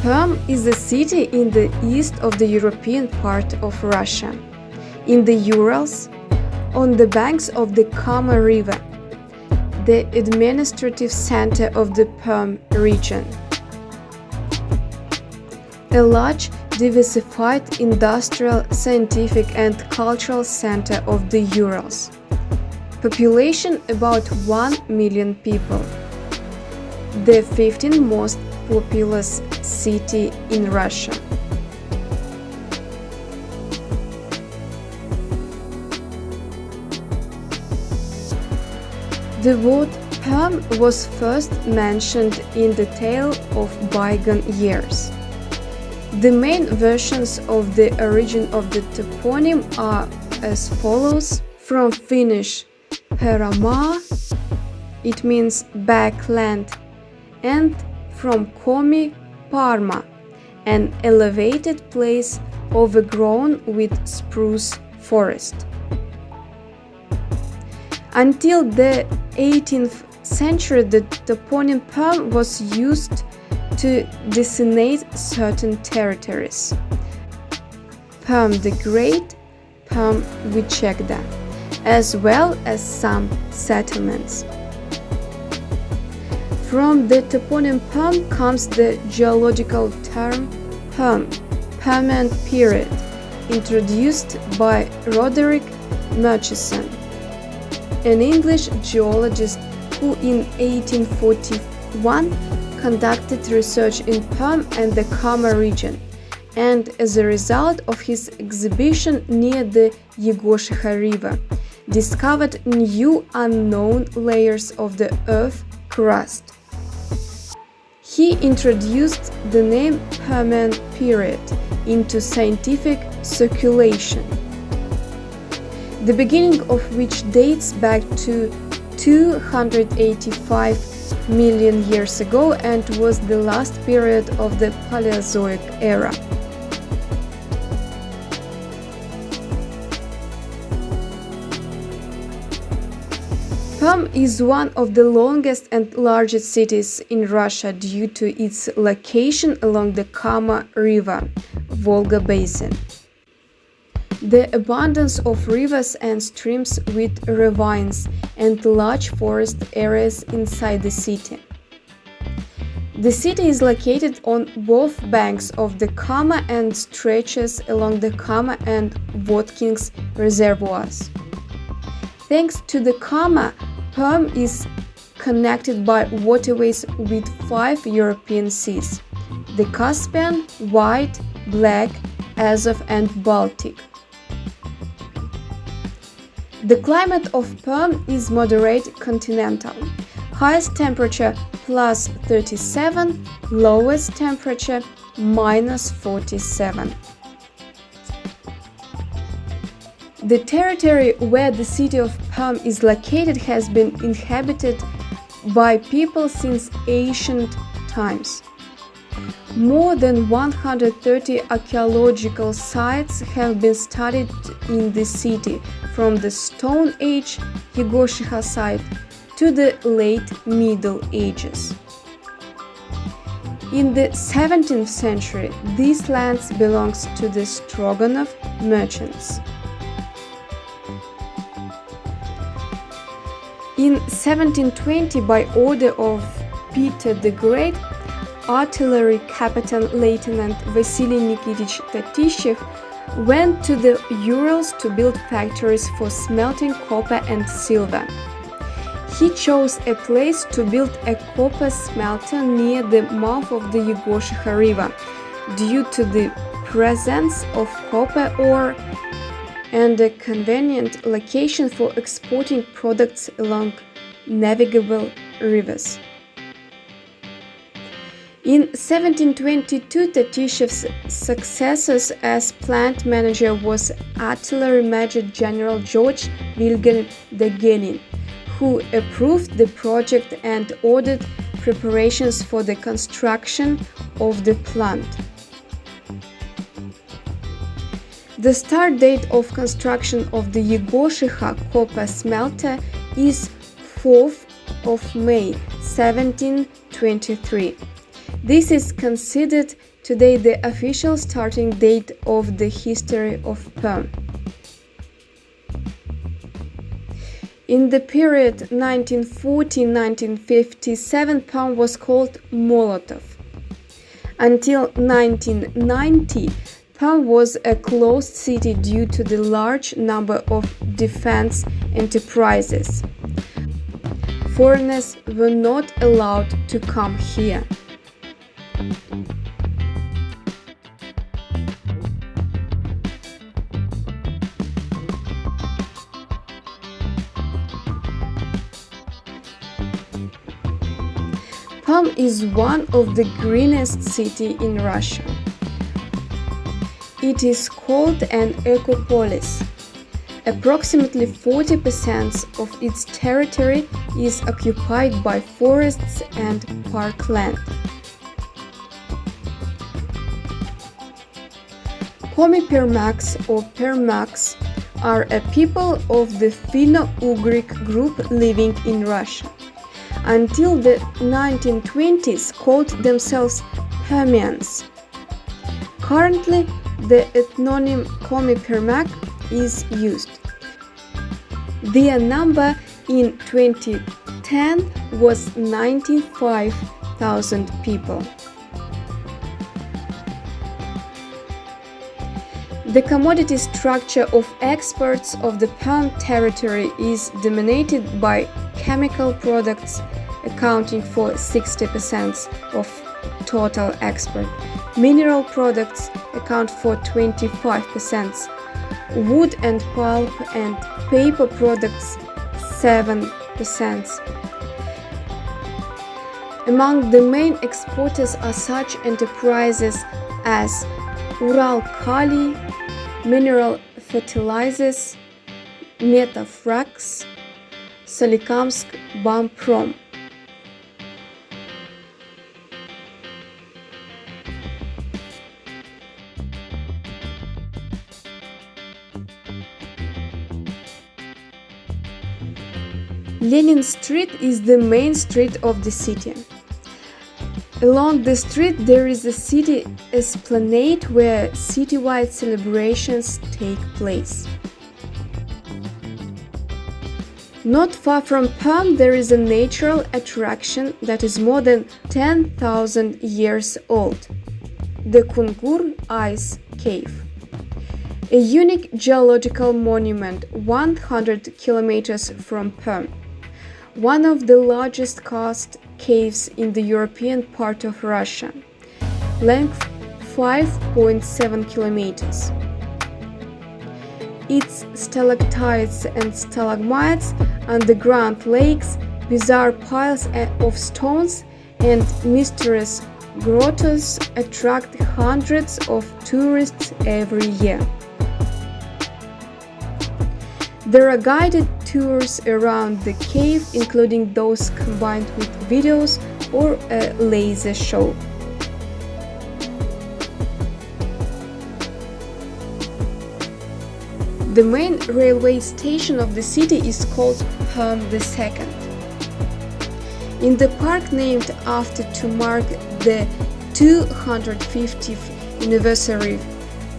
Perm is a city in the east of the European part of Russia, in the Urals, on the banks of the Kama River, the administrative center of the Perm region. A large, diversified industrial, scientific and cultural center of the Urals. Population about 1 million people. The 15th most populous city in Russia. The word Perm was first mentioned in the tale of bygone years. The main versions of the origin of the toponym are as follows: from Finnish Perma, it means backland, and from Komi Parma, an elevated place overgrown with spruce forest. Until the 18th century, the toponym Perm was used to designate certain territories. Perm the Great, Perm Vychegda, as well as some settlements. From the toponym Perm comes the geological term Perm, Permian Period, introduced by Roderick Murchison, an English geologist who in 1841 conducted research in Perm and the Kama region, and as a result of his exhibition near the Yegoshiha River, discovered new unknown layers of the Earth crust. He introduced the name Permian Period into scientific circulation, the beginning of which dates back to 285 million years ago and was the last period of the Paleozoic era. Perm is one of the longest and largest cities in Russia due to its location along the Kama River, Volga Basin. The abundance of rivers and streams with ravines and large forest areas inside the city. The city is located on both banks of the Kama and stretches along the Kama and Votkins reservoirs. Thanks to the Kama, Perm is connected by waterways with 5 European seas: the Caspian, White, Black, Azov and Baltic. The climate of Perm is moderate continental, highest temperature plus 37, lowest temperature minus 47. The territory where the city of Perm is located has been inhabited by people since ancient times. More than 130 archaeological sites have been studied in the city, from the Stone Age Yegoshiha site to the late Middle Ages. In the 17th century, these lands belonged to the Stroganov merchants. In 1720, by order of Peter the Great, artillery captain Lieutenant Vasily Nikitich Tatishev went to the Urals to build factories for smelting copper and silver. He chose a place to build a copper smelter near the mouth of the Yegoshiha River due to the presence of copper ore and a convenient location for exporting products along navigable rivers. In 1722, Tatishev's successor as plant manager was Artillery Major General George Wilhelm Degelin, who approved the project and ordered preparations for the construction of the plant. The start date of construction of the Yegoshiha copper smelter is 4th of May 1723. This is considered today the official starting date of the history of Perm. In the period 1940-1957, Perm was called Molotov. Until 1990, Perm was a closed city due to the large number of defense enterprises. Foreigners were not allowed to come here. Perm is one of the greenest cities in Russia. It is called an ecopolis. Approximately 40% of its territory is occupied by forests and parkland. Komi-Permaks or Permaks are a people of the Finno-Ugric group living in Russia. Until the 1920s, called themselves Permians. Currently, the ethnonym Komi-Permak is used. Their number in 2010 was 95,000 people. The commodity structure of exports of the Perm territory is dominated by chemical products, accounting for 60% of total export. Mineral products account for 25%. Wood and pulp and paper products 7%. Among the main exporters are such enterprises as Ural Kali, mineral fertilizers, Metafrax, Solikamsk Prom. Lenin Street is the main street of the city. Along the street there is a city esplanade where citywide celebrations take place. Not far from Perm there is a natural attraction that is more than 10,000 years old, the Kungur Ice Cave. A unique geological monument 100 kilometers from Perm, one of the largest karst caves in the European part of Russia, length 5.7 kilometers. Its stalactites and stalagmites, underground lakes, bizarre piles of stones, and mysterious grottos attract hundreds of tourists every year. There are guided tours around the cave, including those combined with videos or a laser show. The main railway station of the city is called Perm II. In the park named after to mark the 250th anniversary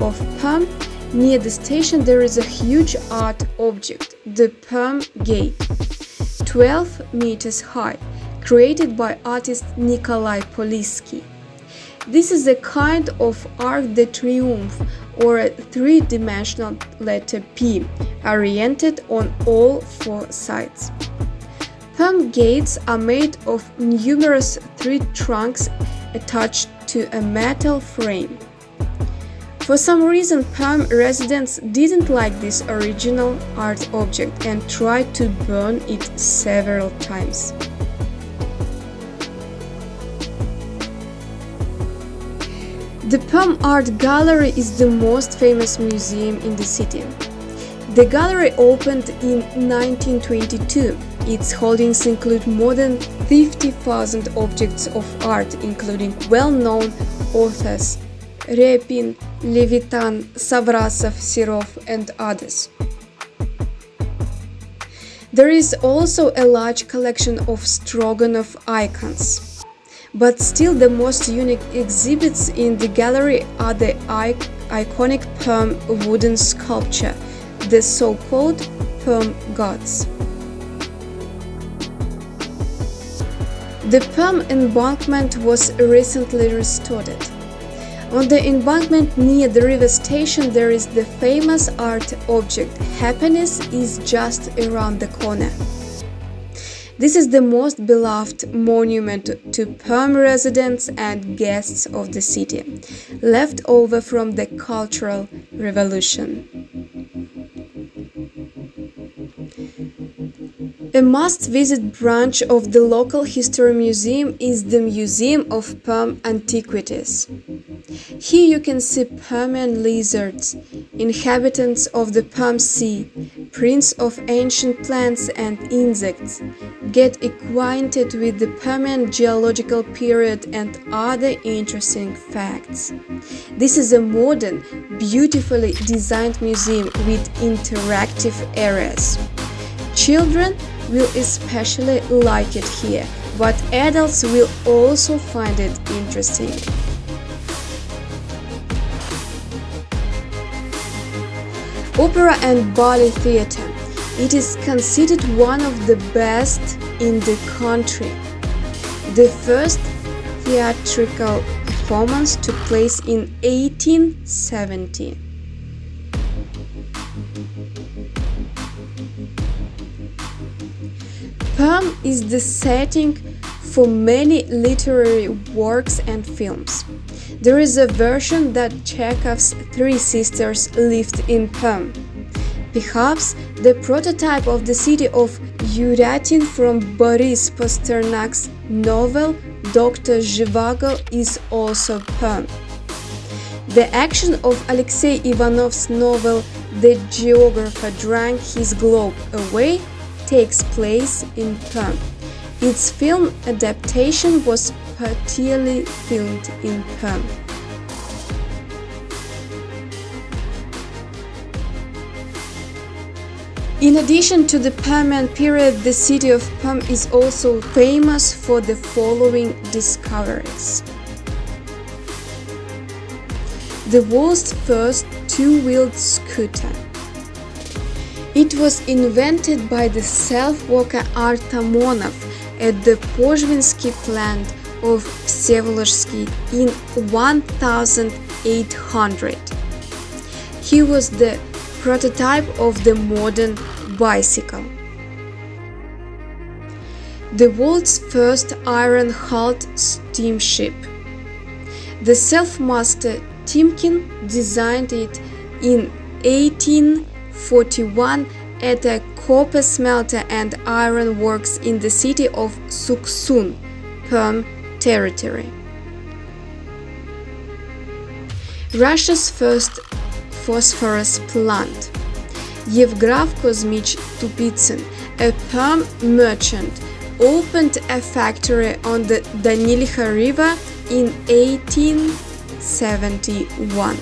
of Perm, near the station there is a huge art object, the Perm Gate. 12 meters high, created by artist Nikolai Polisky. This is a kind of Arc de Triomphe or a three-dimensional letter P, oriented on all four sides. Perm gates are made of numerous tree trunks attached to a metal frame. For some reason, Perm residents didn't like this original art object and tried to burn it several times. The Perm Art Gallery is the most famous museum in the city. The gallery opened in 1922. Its holdings include more than 50,000 objects of art, including well-known authors Repin, Levitan, Savrasov, Serov, and others. There is also a large collection of Stroganov icons. But still, the most unique exhibits in the gallery are the iconic Perm wooden sculpture, the so-called Perm gods. The Perm embankment was recently restored. On the embankment near the river station there is the famous art object "Happiness is just around the corner." This is the most beloved monument to Perm residents and guests of the city, left over from the Cultural Revolution. A must-visit branch of the local history museum is the Museum of Perm Antiquities. Here you can see Permian lizards, inhabitants of the Perm Sea, prints of ancient plants and insects, get acquainted with the Permian geological period and other interesting facts. This is a modern, beautifully designed museum with interactive areas. Children will especially like it here, but adults will also find it interesting. Opera and Ballet Theatre. It is considered one of the best in the country. The first theatrical performance took place in 1870. Perm is the setting for many literary works and films. There is a version that Chekhov's three sisters lived in Perm. Perhaps the prototype of the city of Yuratin from Boris Pasternak's novel Dr. Zhivago is also Perm. The action of Alexei Ivanov's novel The Geographer Drank His Globe Away takes place in Perm. Its film adaptation was partially filmed in Perm. In addition to the Permian period, the city of Perm is also famous for the following discoveries. The world's first two-wheeled scooter. It was invented by the self-walker Artamonov at the Pozhvinsky plant of Vsevolozhsky in 1800. He was the prototype of the modern bicycle. The world's first iron-hulled steamship. The self-master Timkin designed it in 1841 at a copper smelter and iron works in the city of Suksun, Perm territory. Russia's first phosphorus plant. Yevgraf Kozmich Tupitsyn, a Perm merchant, opened a factory on the Danilkha River in 1871.